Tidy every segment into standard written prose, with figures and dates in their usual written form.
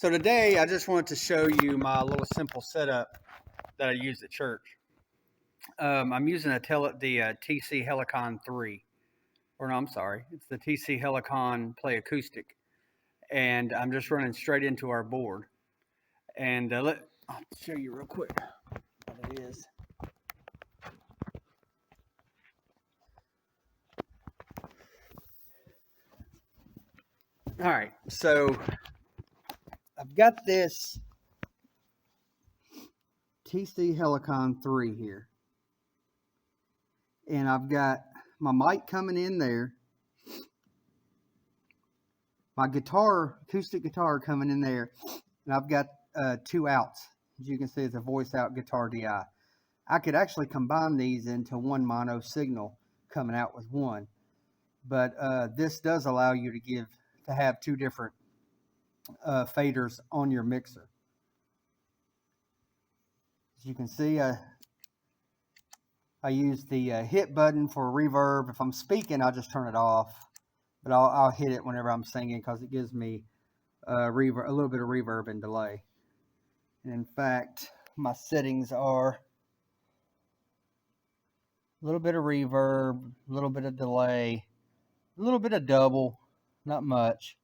So today I just wanted to show you my little simple setup that I use at church. I'm using the TC Helicon 3. Or no, I'm sorry. It's the TC Helicon Play Acoustic. And I'm just running straight into our board. And I'll show you real quick what it is. All right, so I've got this TC Helicon 3 here. And I've got my mic coming in there. My acoustic guitar coming in there. And I've got 2 outs. As you can see, it's a voice out guitar DI. I could actually combine these into one mono signal coming out with one. But this does allow you to have 2 different faders on your mixer. As you can see, I use the hit button for reverb. If I'm speaking, I'll just turn it off. But I'll hit it whenever I'm singing because it gives me a little bit of reverb and delay. And in fact, my settings are a little bit of reverb, a little bit of delay, a little bit of double, not much.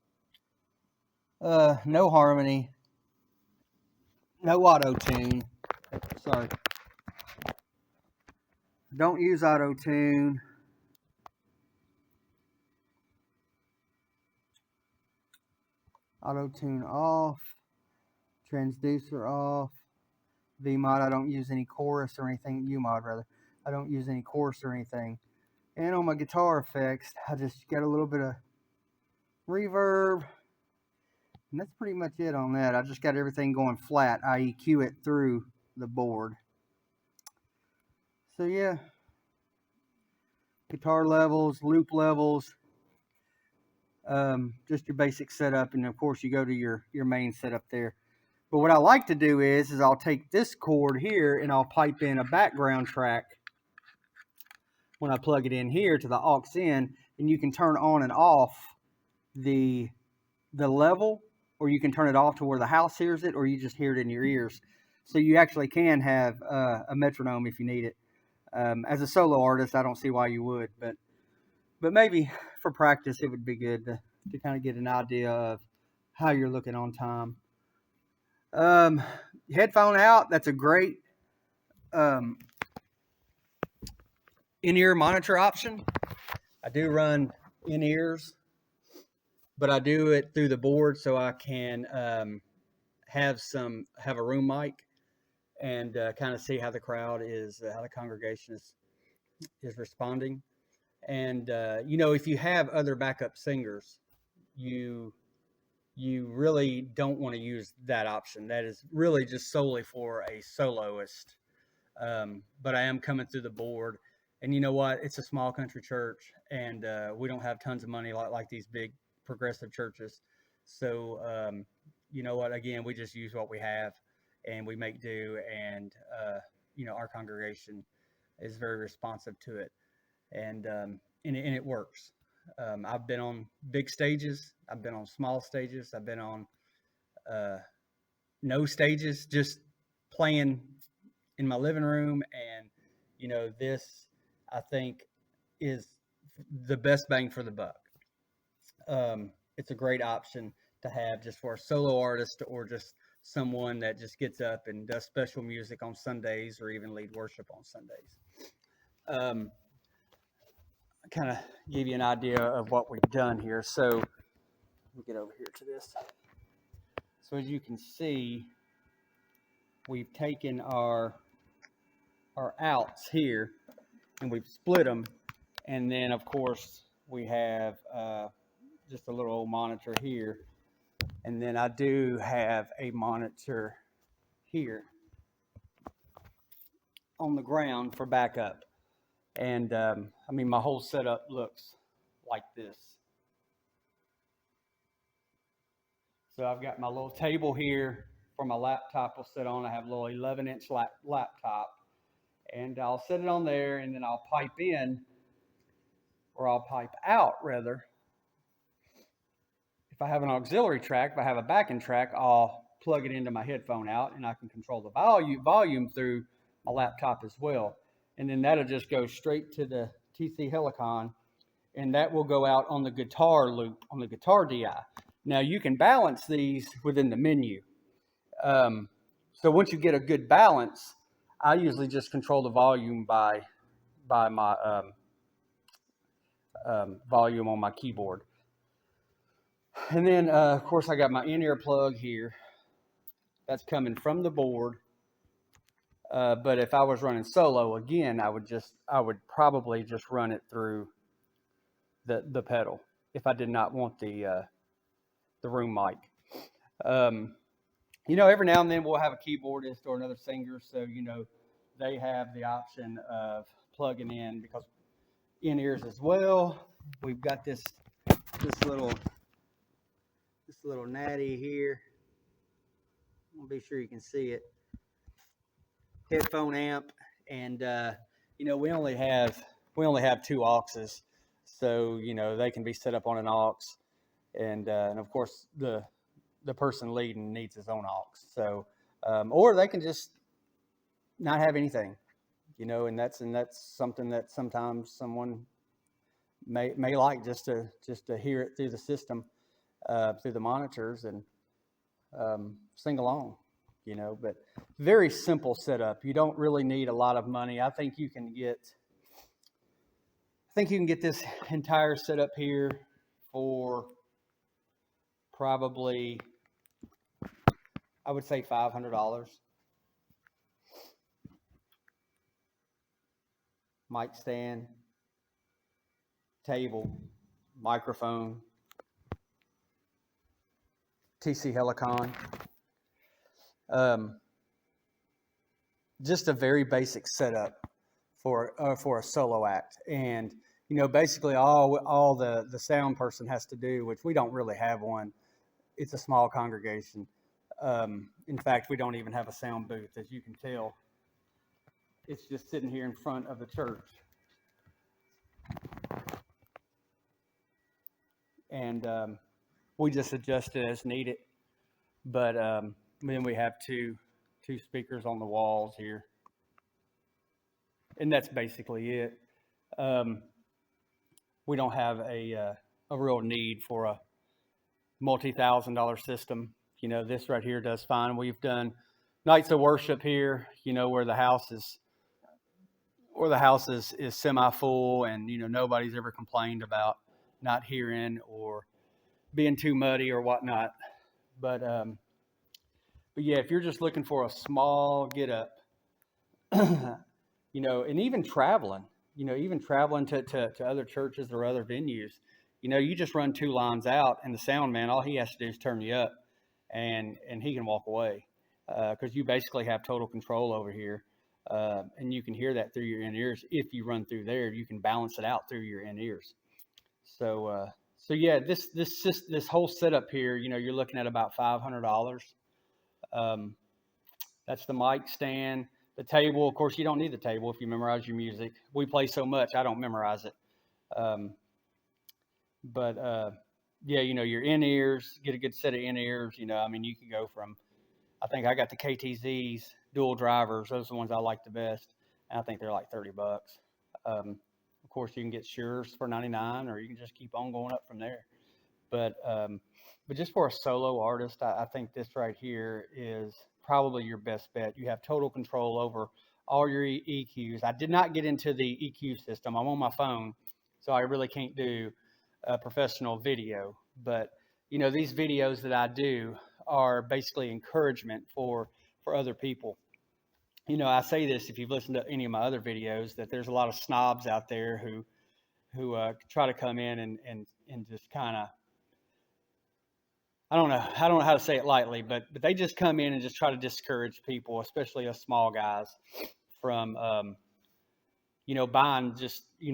No harmony, no auto-tune. Sorry. Don't use auto-tune. Auto-tune off. Transducer off. V-mod, I don't use any chorus or anything. U-mod, rather. I don't use any chorus or anything. And on my guitar effects, I just get a little bit of reverb. And that's pretty much it on that. I just got everything going flat. I EQ it through the board. So yeah. Guitar levels, loop levels. Just your basic setup. And of course you go to your main setup there. But what I like to do is I'll take this cord here and I'll pipe in a background track when I plug it in here to the aux in, and you can turn on and off the level, or you can turn it off to where the house hears it, or you just hear it in your ears. So you actually can have a metronome if you need it. As a solo artist, I don't see why you would, but maybe for practice it would be good to kind of get an idea of how you're looking on time. Headphone out, that's a great in-ear monitor option. I do run in-ears, but I do it through the board so I can have a room mic and kind of see how the crowd is, how the congregation is responding. And if you have other backup singers, you really don't want to use that option. That is really just solely for a soloist. But I am coming through the board, and you know what? It's a small country church, and we don't have tons of money like these big progressive churches. So you know what? Again, we just use what we have, and we make do. And our congregation is very responsive to it, and it works. I've been on big stages. I've been on small stages. I've been on no stages, just playing in my living room. And, this, I think, is the best bang for the buck. It's a great option to have just for a solo artist or just someone that just gets up and does special music on Sundays or even lead worship on Sundays. Kind of give you an idea of what we've done here. So let me get over here to this. So as you can see, we've taken our outs here and we've split them, and then of course we have just a little old monitor here, and then I do have a monitor here on the ground for backup. And my whole setup looks like this. So I've got my little table here for my laptop will sit on. I have a little 11-inch laptop, and I'll set it on there, and then I'll pipe in, or I'll pipe out rather. if I have an auxiliary track, if I have a backing track, I'll plug it into my headphone out, and I can control the volume through my laptop as well. And then that'll just go straight to the TC Helicon, and that will go out on the guitar loop, on the guitar DI. Now you can balance these within the menu. So once you get a good balance, I usually just control the volume by my volume on my keyboard. And then, of course, I got my in-ear plug here. That's coming from the board. But if I was running solo, again, I would probably just run it through the pedal if I did not want the room mic. Every now and then we'll have a keyboardist or another singer, so they have the option of plugging in, because in-ears as well. We've got this little natty here. I'll be sure you can see it. Headphone amp, and we only have 2 auxes, so they can be set up on an aux, and of course the person leading needs his own aux. So or they can just not have anything, and that's something that sometimes someone may like, just to hear it through the system, through the monitors, and sing along, but very simple setup. You don't really need a lot of money. I think you can get this entire setup here for probably, I would say, $500. Mic stand, table, microphone, TC Helicon. Just a very basic setup for a solo act. And basically all the sound person has to do, which we don't really have one. It's a small congregation. In fact, we don't even have a sound booth, as you can tell. It's just sitting here in front of the church. And we just adjust it as needed. But then we have two speakers on the walls here. And that's basically it. We don't have a real need for a multi-$1,000 system. This right here does fine. We've done nights of worship here, where the house is semi-full, and nobody's ever complained about not hearing or being too muddy or whatnot. But yeah, if you're just looking for a small get up, and even traveling to other churches or other venues, you just run 2 lines out, and the sound man, all he has to do is turn you up, and he can walk away, because you basically have total control over here. And you can hear that through your in-ears. If you run through there, you can balance it out through your in-ears. So yeah, this whole setup here, you're looking at about $500. That's the mic stand. The table, of course, you don't need the table if you memorize your music. We play so much, I don't memorize it. But yeah, your in-ears, get a good set of in-ears. You can go from, I think I got the KTZs, dual drivers. Those are the ones I like the best. And I think they're like $30. Of course, you can get Sures for $99, or you can just keep on going up from there. But just for a solo artist, I think this right here is probably your best bet. You have total control over all your EQs. I did not get into the EQ system. I'm on my phone, so I really can't do a professional video. But these videos that I do are basically encouragement for other people. I say this, if you've listened to any of my other videos, that there's a lot of snobs out there who try to come in and just kind of, I don't know how to say it lightly, but they just come in and just try to discourage people, especially us small guys, from buying just the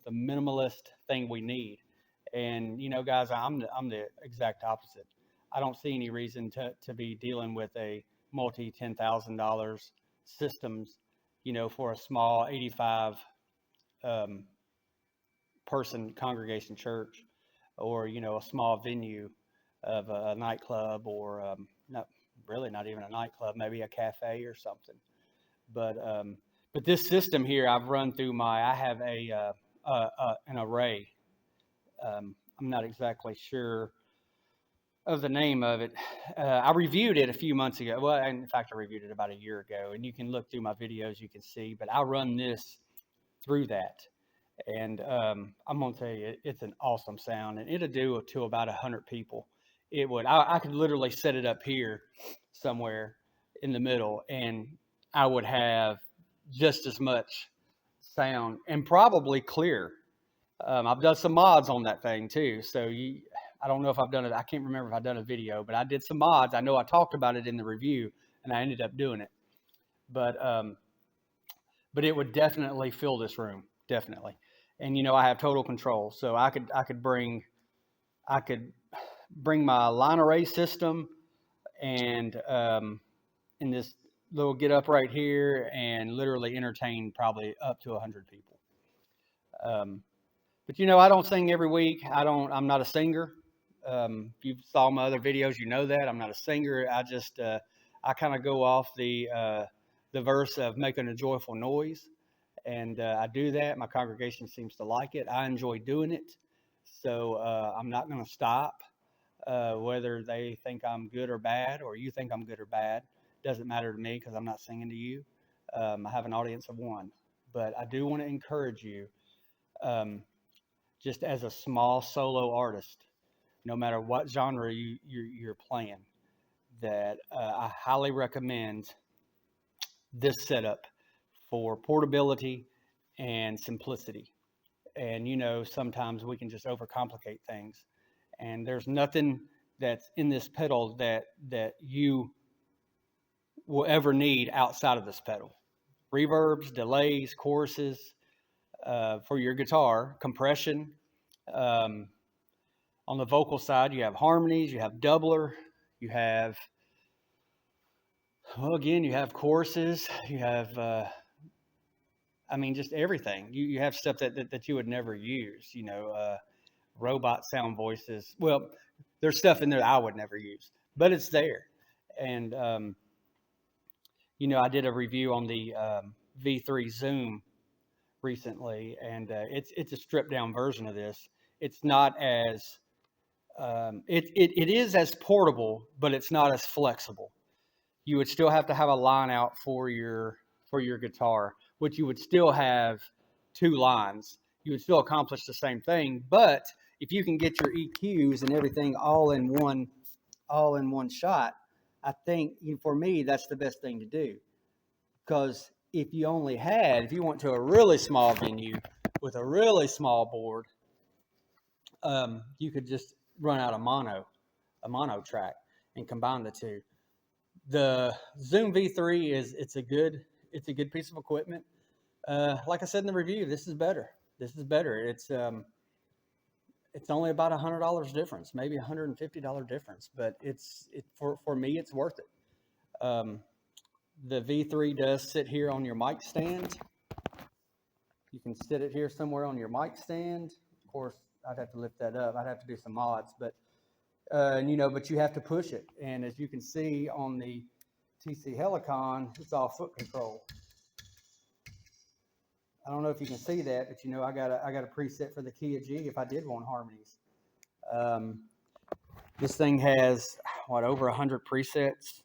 minimalist thing we need. And guys, I'm the exact opposite. I don't see any reason to be dealing with a multi $10,000 systems, for a small 85 person congregation church. or, you know, a small venue of a nightclub, or not really, not even a nightclub, maybe a cafe or something. But this system here, I've run through I have an array. I'm not exactly sure of the name of it. I reviewed it a few months ago. Well, in fact, I reviewed it about a year ago, and you can look through my videos, you can see, but I run this through that. And I'm going to tell you, it's an awesome sound, and it'll do to about 100 people. It would. I could literally set it up here somewhere in the middle, and I would have just as much sound, and probably clear. I've done some mods on that thing too. So I don't know if I've done it. I can't remember if I've done a video, but I did some mods. I know I talked about it in the review, and I ended up doing it. But it would definitely fill this room, definitely. And you know, I have total control, so I could bring my line array system, and in this little get up right here, and literally entertain probably up to 100 people. But you know, I don't sing every week. I'm not a singer. If you saw my other videos, you know that I'm not a singer. I just I kind of go off the verse of making a joyful noise, and I do that. My congregation seems to like it. I enjoy doing it, so I'm not going to stop. Whether they think I'm good or bad, or you think I'm good or bad, doesn't matter to me, because I'm not singing to you. I have an audience of one, but I do want to encourage you. Just as a small solo artist, no matter what genre you're playing, that I highly recommend this setup for portability and simplicity. And you know, sometimes we can just overcomplicate things, and there's nothing that's in this pedal that you will ever need outside of this pedal. Reverbs, delays, choruses, for your guitar, compression. Um, On the vocal side, you have harmonies, you have doubler, you have, well, again, you have choruses, you have, I mean, just everything. You have stuff that you would never use, you know, robot sound voices. Well, there's stuff in there that I would never use, but it's there. And, you know, I did a review on the V3 Zoom recently, and it's a stripped down version of this. It's not as it is as portable, but it's not as flexible. You would still have to have a line out for your guitar, which you would still have two lines. You would still accomplish the same thing, but if you can get your EQs and everything all in one shot, I think for me that's the best thing to do. Because if you went to a really small venue with a really small board, you could just run out a mono track and combine the two. The Zoom V3 it's a good piece of equipment. Like I said in the review, this is better. It's only about $100 difference, maybe $150 difference, but for me it's worth it. The V3 does sit here on your mic stand. You can sit it here somewhere on your mic stand. Of course, I'd have to lift that up. I'd have to do some mods, but but you have to push it. And as you can see on the TC Helicon, it's all foot control. I don't know if you can see that, but I got a preset for the key of G if I did want harmonies. This thing has over 100 presets.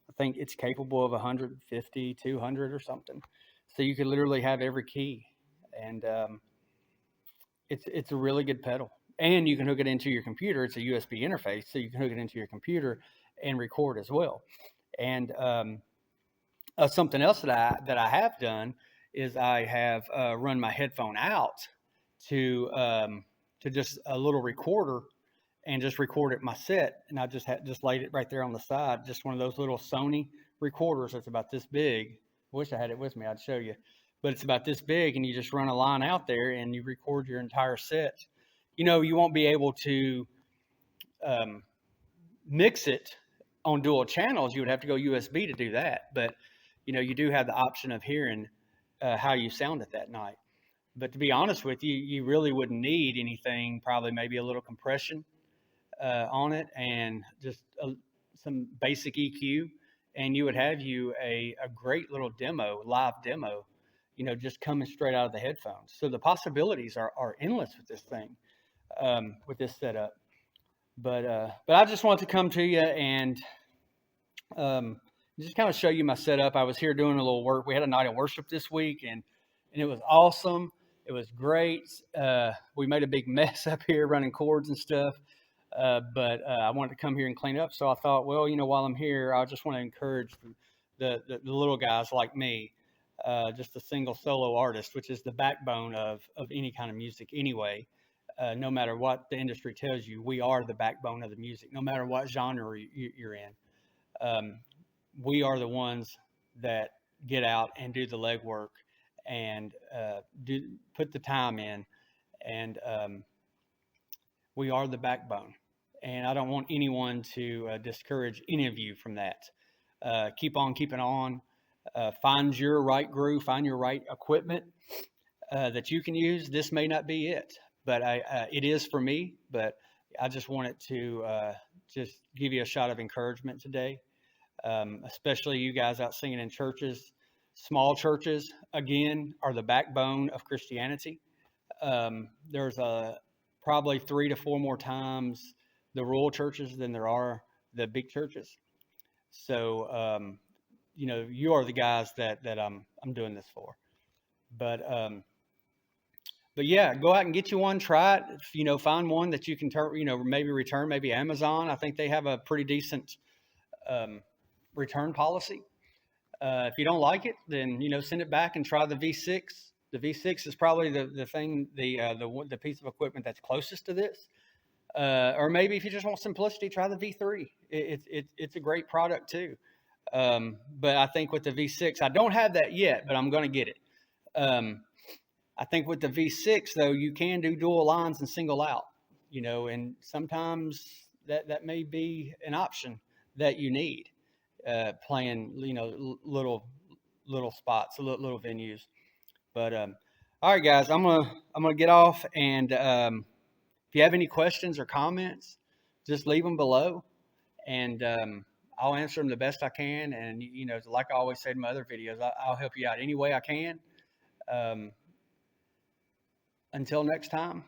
I think it's capable of 150, 200 or something. So you could literally have every key, and it's a really good pedal. And you can hook it into your computer. It's a USB interface, so you can hook it into your computer and record as well. And something else that I have done is I have run my headphone out to just a little recorder and just recorded my set. And I just laid it right there on the side, just one of those little Sony recorders that's about this big. Wish I had it with me, I'd show you. But it's about this big, and you just run a line out there and you record your entire set. You won't be able to mix it on dual channels. You would have to go USB to do that. But, you do have the option of hearing how you sound it that night. But to be honest with you, you really wouldn't need anything, probably maybe a little compression on it and just some basic EQ, and you would have you a great little demo, live demo, just coming straight out of the headphones. So the possibilities are endless with this thing, with this setup. But I just want to come to you and just kind of show you my setup. I was here doing a little work. We had a night of worship this week, and it was awesome. It was great. We made a big mess up here running cords and stuff. But I wanted to come here and clean up. So I thought, well, while I'm here, I just want to encourage the little guys like me, just a single solo artist, which is the backbone of any kind of music anyway. No matter what the industry tells you, we are the backbone of the music, no matter what genre you're in. We are the ones that get out and do the legwork and put the time in, and we are the backbone. And I don't want anyone to discourage any of you from that. Keep on keeping on. Find your right groove, find your right equipment that you can use. This may not be it, but it is for me. But I just wanted to just give you a shot of encouragement today, especially you guys out singing in churches. Small churches, again, are the backbone of Christianity. There's probably 3 to 4 more times the rural churches than there are the big churches. So, you are the guys that I'm doing this for. But yeah, go out and get you one, try it. Find one that you can maybe return, maybe Amazon. I think they have a pretty decent return policy. If you don't like it, then send it back and try the V6. The V6 is probably the thing, the piece of equipment that's closest to this. Or maybe if you just want simplicity, try the V3. It's a great product too. But I think with the V6, I don't have that yet, but I'm going to get it. I think with the V6 though, you can do dual lines and single out, and sometimes that may be an option that you need, playing, little spots, little venues. But, all right, guys, I'm gonna get off, and if you have any questions or comments, just leave them below, and I'll answer them the best I can. And like I always say in my other videos, I'll help you out any way I can. Until next time,